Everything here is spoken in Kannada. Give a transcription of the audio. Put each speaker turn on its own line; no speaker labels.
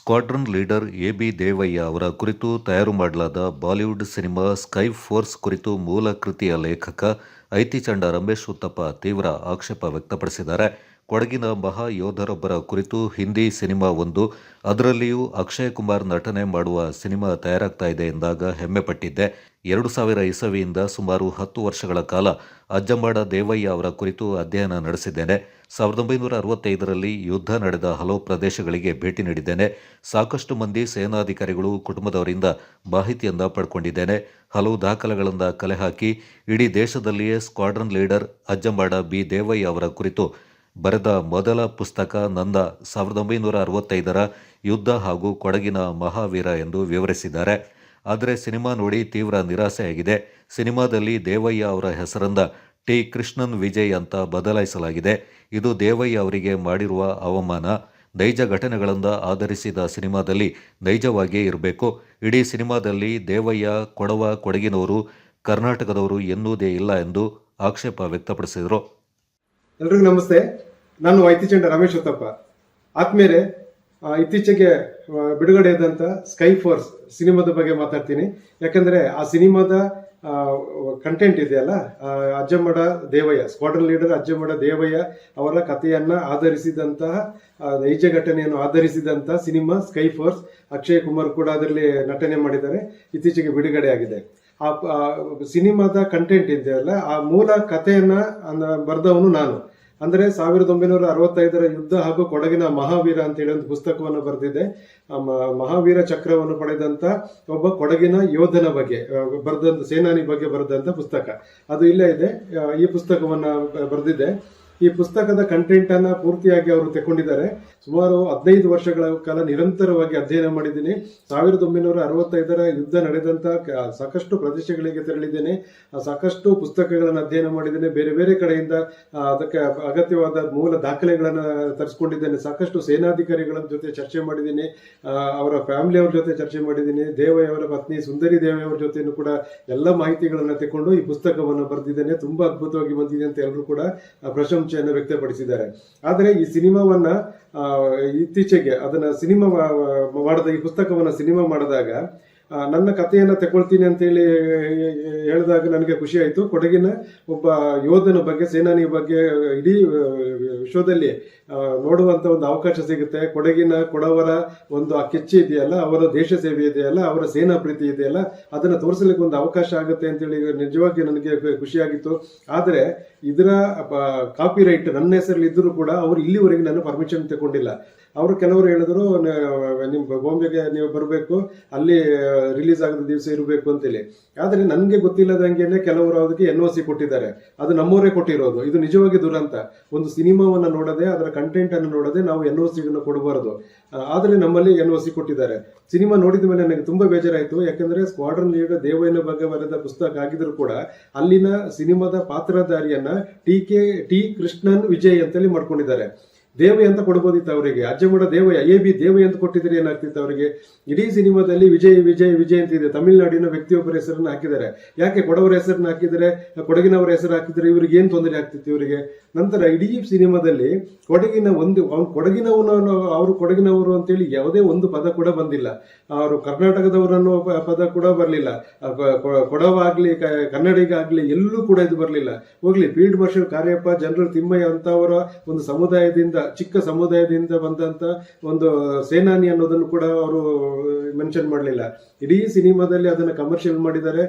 Squadron leader A B. ದೇವಯ್ಯ ಅವರ ಕುರಿತು ತಯಾರು ಮಾಡಲಾದ ಬಾಲಿವುಡ್ ಸಿನಿಮಾ ಸ್ಕೈ ಫೋರ್ಸ್ ಕುರಿತು ಮೂಲ ಕೃತಿಯ ಲೇಖಕ ಐತಿಚಂಡ ರಮೇಶ್ ಉತ್ತಪ್ಪ ತೀವ್ರ ಆಕ್ಷೇಪ ವ್ಯಕ್ತಪಡಿಸಿದ್ದಾರೆ. ಕೊಡಗಿನ ಮಹಾ ಯೋಧರೊಬ್ಬರ ಕುರಿತು ಹಿಂದಿ ಸಿನಿಮಾ ಒಂದು, ಅದರಲ್ಲಿಯೂ ಅಕ್ಷಯ್ ಕುಮಾರ್ ನಟನೆ ಮಾಡುವ ಸಿನಿಮಾ ತಯಾರಾಗ್ತಾ ಇದೆ ಎಂದಾಗ ಹೆಮ್ಮೆಪಟ್ಟಿದ್ದೆ. 2000 ಇಸವಿಯಿಂದ ಸುಮಾರು 10 ವರ್ಷಗಳ ಕಾಲ ಅಜ್ಜಂಬಾಡ ದೇವಯ್ಯ ಅವರ ಕುರಿತು ಅಧ್ಯಯನ ನಡೆಸಿದ್ದೇನೆ. 1965ರಲ್ಲಿ ಯುದ್ಧ ನಡೆದ ಹಲವು ಪ್ರದೇಶಗಳಿಗೆ ಭೇಟಿ ನೀಡಿದ್ದೇನೆ. ಸಾಕಷ್ಟು ಮಂದಿ ಸೇನಾಧಿಕಾರಿಗಳು ಕುಟುಂಬದವರಿಂದ ಮಾಹಿತಿಯನ್ನ ಪಡ್ಕೊಂಡಿದ್ದೇನೆ. ಹಲವು ದಾಖಲೆಗಳಿಂದ ಕಲೆ ಹಾಕಿ ಇಡೀ ದೇಶದಲ್ಲಿಯೇ ಸ್ಕ್ವಾಡ್ರನ್ ಲೀಡರ್ ಅಜ್ಜಂಬಾಡ ಬಿ ದೇವಯ್ಯ ಅವರ ಕುರಿತು ಬರೆದ ಮೊದಲ ಪುಸ್ತಕ ನನ್ನ 1965ರ ಯುದ್ಧ ಹಾಗೂ ಕೊಡಗಿನ ಮಹಾವೀರ ಎಂದು ವಿವರಿಸಿದ್ದಾರೆ. ಆದರೆ ಸಿನಿಮಾ ನೋಡಿ ತೀವ್ರ ನಿರಾಸೆಯಾಗಿದೆ. ಸಿನಿಮಾದಲ್ಲಿ ದೇವಯ್ಯ ಅವರ ಹೆಸರನ್ನ ಟಿ. ಕೃಷ್ಣನ್ ವಿಜಯ್ ಅಂತ ಬದಲಾಯಿಸಲಾಗಿದೆ. ಇದು ದೇವಯ್ಯ ಅವರಿಗೆ ಮಾಡಿರುವ ಅವಮಾನ. ನೈಜ ಘಟನೆಗಳಿಂದ ಆಧರಿಸಿದ ಸಿನಿಮಾದಲ್ಲಿ ನೈಜವಾಗಿಯೇ ಇರಬೇಕು. ಇಡೀ ಸಿನಿಮಾದಲ್ಲಿ ದೇವಯ್ಯ ಕೊಡಗಿನವರು, ಕರ್ನಾಟಕದವರು ಎನ್ನುವುದೇ ಇಲ್ಲ ಎಂದು ಆಕ್ಷೇಪ ವ್ಯಕ್ತಪಡಿಸಿದರು.
ಎಲ್ರಿಗೂ ನಮಸ್ತೆ. ನಾನು ಐತಿಚಂಡ ರಮೇಶ್ ಉತ್ತಪ್ಪ. ಆದ್ಮೇಲೆ ಇತ್ತೀಚೆಗೆ ಬಿಡುಗಡೆಯಾದಂಥ ಸ್ಕೈ ಫೋರ್ಸ್ ಸಿನಿಮಾದ ಬಗ್ಗೆ ಮಾತಾಡ್ತೀನಿ. ಯಾಕಂದ್ರೆ ಆ ಸಿನಿಮಾದ ಕಂಟೆಂಟ್ ಇದೆಯಲ್ಲ, ಅಜ್ಜಂಬಡ ದೇವಯ್ಯ, ಸ್ಕ್ವಾಡ್ರನ್ ಲೀಡರ್ ಅಜ್ಜಂಬಡ ದೇವಯ್ಯ ಅವರ ಕಥೆಯನ್ನ ಆಧರಿಸಿದಂತಹ, ನೈಜ ಘಟನೆಯನ್ನು ಆಧರಿಸಿದಂತಹ cinema Sky Force. Akshay Kumar ಕೂಡ ಅದರಲ್ಲಿ ನಟನೆ ಮಾಡಿದ್ದಾರೆ. ಇತ್ತೀಚೆಗೆ ಬಿಡುಗಡೆ ಆಗಿದೆ. ಆ ಸಿನಿಮಾದ ಕಂಟೆಂಟ್ ಇದೆಯಲ್ಲ, ಆ ಮೂಲ ಕಥೆಯನ್ನ ಬರೆದವನು ನಾನು. ಅಂದ್ರೆ 1965ರ ಯುದ್ಧ ಹಾಗೂ ಕೊಡಗಿನ ಮಹಾವೀರ ಅಂತ ಹೇಳಿ ಒಂದು ಪುಸ್ತಕವನ್ನು ಬರೆದಿದ್ದೆ. ಮಹಾವೀರ ಚಕ್ರವನ್ನು ಪಡೆದಂತ ಒಬ್ಬ ಕೊಡಗಿನ ಯೋಧನ ಬಗ್ಗೆ ಬರೆದಂತ, ಸೇನಾನಿ ಬಗ್ಗೆ ಬರೆದಂತ ಪುಸ್ತಕ ಅದು ಇಲ್ಲೇ ಇದೆ. ಈ ಪುಸ್ತಕವನ್ನ ಬರೆದಿದ್ದೆ. ಈ ಪುಸ್ತಕದ ಕಂಟೆಂಟ್ ಅನ್ನ ಪೂರ್ತಿಯಾಗಿ ಅವರು ತಗೊಂಡಿದ್ದಾರೆ. ಸುಮಾರು 15 ವರ್ಷಗಳ ಕಾಲ ನಿರಂತರವಾಗಿ ಅಧ್ಯಯನ ಮಾಡಿದ್ದೀನಿ. 1965ರ ಯುದ್ಧ ನಡೆದಂತ ಸಾಕಷ್ಟು ಪ್ರದೇಶಗಳಿಗೆ ತೆರಳಿದ್ದೇನೆ. ಸಾಕಷ್ಟು ಪುಸ್ತಕಗಳನ್ನು ಅಧ್ಯಯನ ಮಾಡಿದ್ದೇನೆ. ಬೇರೆ ಬೇರೆ ಕಡೆಯಿಂದ ಅದಕ್ಕೆ ಅಗತ್ಯವಾದ ಮೂಲ ದಾಖಲೆಗಳನ್ನು ತರಿಸ್ಕೊಂಡಿದ್ದೇನೆ. ಸಾಕಷ್ಟು ಸೇನಾಧಿಕಾರಿಗಳ ಜೊತೆ ಚರ್ಚೆ ಮಾಡಿದ್ದೀನಿ. ಅವರ ಫ್ಯಾಮಿಲಿಯವರ ಜೊತೆ ಚರ್ಚೆ ಮಾಡಿದ್ದೀನಿ. ದೇವಯ್ಯ ಅವರ ಪತ್ನಿ ಸುಂದರಿ ದೇವಯ್ಯ ಅವರ ಜೊತೆನೂ ಕೂಡ ಎಲ್ಲ ಮಾಹಿತಿಗಳನ್ನು ತಗೊಂಡು ಈ ಪುಸ್ತಕವನ್ನು ಬರೆದಿದ್ದೇನೆ. ತುಂಬಾ ಅದ್ಭುತವಾಗಿ ಬಂದಿದೆ ಅಂತ ಎಲ್ಲರೂ ಕೂಡ ಪ್ರಶಂಸೆಯನ್ನು ವ್ಯಕ್ತಪಡಿಸಿದ್ದಾರೆ. ಆದರೆ ಈ ಸಿನಿಮಾವನ್ನ ಇತ್ತೀಚೆಗೆ ಅದನ್ನ ಸಿನಿಮಾ ಮಾಡಿದ, ಈ ಪುಸ್ತಕವನ್ನ ಸಿನಿಮಾ ಮಾಡಿದಾಗ ನನ್ನ ಕಥೆಯನ್ನ ತಗೊಳ್ತೀನಿ ಅಂತ ಹೇಳಿ ಹೇಳಿದಾಗ ನನಗೆ ಖುಷಿ ಆಯಿತು. ಕೊಡಗಿನ ಒಬ್ಬ ಯೋಧನ ಬಗ್ಗೆ, ಸೇನಾನಿಯ ಬಗ್ಗೆ ಇಡೀ ವಿಶ್ವದಲ್ಲಿ ನೋಡುವಂತ ಒಂದು ಅವಕಾಶ ಸಿಗುತ್ತೆ. ಕೊಡವರ ಒಂದು ಆ ಕೆಚ್ಚು ಇದೆಯಲ್ಲ, ಅವರ ದೇಶ ಸೇವೆ ಇದೆಯಲ್ಲ, ಅವರ ಸೇನಾ ಪ್ರೀತಿ ಇದೆಯಲ್ಲ, ಅದನ್ನ ತೋರಿಸಲಿಕ್ಕೆ ಒಂದು ಅವಕಾಶ ಆಗುತ್ತೆ ಅಂತೇಳಿ ನಿಜವಾಗಿ ನನಗೆ ಖುಷಿಯಾಗಿತ್ತು. ಆದರೆ ಇದರ ಕಾಪಿ ರೈಟ್ ನನ್ನ ಹೆಸರಲ್ಲಿ ಇದ್ರೂ ಕೂಡ ಅವರು ಇಲ್ಲಿವರೆಗೆ ನಾನು ಪರ್ಮಿಷನ್ ತಗೊಂಡಿಲ್ಲ. ಅವರು ಕೆಲವರು ಹೇಳಿದ್ರು, ನಿಮ್ ಬಾಂಬೆಗೆ ನೀವು ಬರಬೇಕು, ಅಲ್ಲಿ ರಿಲೀಸ್ ಆಗದ ದಿವಸ ಇರಬೇಕು ಅಂತೇಳಿ. ಆದ್ರೆ ನನ್ಗೆ ಗೊತ್ತಿಲ್ಲದಂಗೆನೆ ಕೆಲವರು ಅದಕ್ಕೆ NOC ಕೊಟ್ಟಿದ್ದಾರೆ. ಅದು ನಮ್ಮವರೇ ಕೊಟ್ಟಿರೋದು. ಇದು ನಿಜವಾಗಿ ದುರಂತ. ಒಂದು ಸಿನಿಮಾವನ್ನ ನೋಡದೆ, ಅದರ ಕಂಟೆಂಟ್ ಅನ್ನು ನೋಡದೆ ನಾವು NOC ಕೊಡಬಾರದು. ಆದ್ರೆ ನಮ್ಮಲ್ಲಿ NOC ಕೊಟ್ಟಿದ್ದಾರೆ. ಸಿನಿಮಾ ನೋಡಿದ ಮೇಲೆ ನನಗೆ ತುಂಬಾ ಬೇಜಾರಾಯಿತು. ಯಾಕಂದ್ರೆ ಸ್ಕ್ವಾಡ್ರನ್ ಲೀಡರ್ ದೇವಯ್ಯನ ಬಗ್ಗೆ ಬರೆದ ಪುಸ್ತಕ ಆಗಿದ್ರು ಕೂಡ ಅಲ್ಲಿನ ಸಿನಿಮಾದ ಪಾತ್ರಧಾರಿಯನ್ನ ಟಿ. ಕೃಷ್ಣನ್ ವಿಜಯ್ ಅಂತೇಳಿ ಮಾಡ್ಕೊಂಡಿದ್ದಾರೆ. ದೇವಯ್ಯ ಅಂತ ಕೊಡ್ಬೋದಿತ್ತು ಅವರಿಗೆ. ಅಜ್ಜಂಬಡ ದೇವಯ್ಯ, ಎ.ಬಿ. ದೇವಯ್ಯ ಅಂತ ಕೊಟ್ಟಿದ್ರೆ ಏನಾಗ್ತಿತ್ತು ಅವರಿಗೆ? ಇಡೀ ಸಿನಿಮಾದಲ್ಲಿ ವಿಜಯ್ ವಿಜಯ್ ವಿಜಯ್ ಅಂತ ಇದೆ. ತಮಿಳುನಾಡಿನ ವ್ಯಕ್ತಿಯೊಬ್ಬರ ಹೆಸರನ್ನ ಹಾಕಿದ್ದಾರೆ. ಯಾಕೆ ಕೊಡವರ ಹೆಸರನ್ನ ಹಾಕಿದರೆ, ಕೊಡಗಿನವರ ಹೆಸರು ಹಾಕಿದ್ರೆ ಇವ್ರಿಗೆ ಏನ್ ತೊಂದರೆ ಆಗ್ತಿತ್ತು ಇವರಿಗೆ? ನಂತರ ಇಡೀ ಸಿನಿಮಾದಲ್ಲಿ ಅವರು ಕೊಡಗಿನವರು ಅಂತೇಳಿ ಯಾವುದೇ ಒಂದು ಪದ ಕೂಡ ಬಂದಿಲ್ಲ. ಅವರು ಕರ್ನಾಟಕದವರನ್ನೋ ಪದ ಕೂಡ ಬರಲಿಲ್ಲ. ಕೊಡವಾಗ್ಲಿ, ಕನ್ನಡಿಗ ಆಗ್ಲಿ, ಎಲ್ಲೂ ಕೂಡ ಇದು ಬರಲಿಲ್ಲ. ಹೋಗ್ಲಿ, field marshal Cariappa, general Thimayya ಅಂತವರ ಒಂದು ಸಮುದಾಯದಿಂದ, ಚಿಕ್ಕ ಸಮುದಾಯದಿಂದ ಬಂದಂತ ಒಂದು ಸೇನಾನಿ ಅನ್ನೋದನ್ನು ಕೂಡ ಅವರು ಮೆನ್ಷನ್ ಮಾಡಲಿಲ್ಲ. ಇಡೀ ಸಿನಿಮಾದಲ್ಲಿ ಅದನ್ನ ಕಮರ್ಷಿಯಲ್ ಮಾಡಿದ್ದಾರೆ.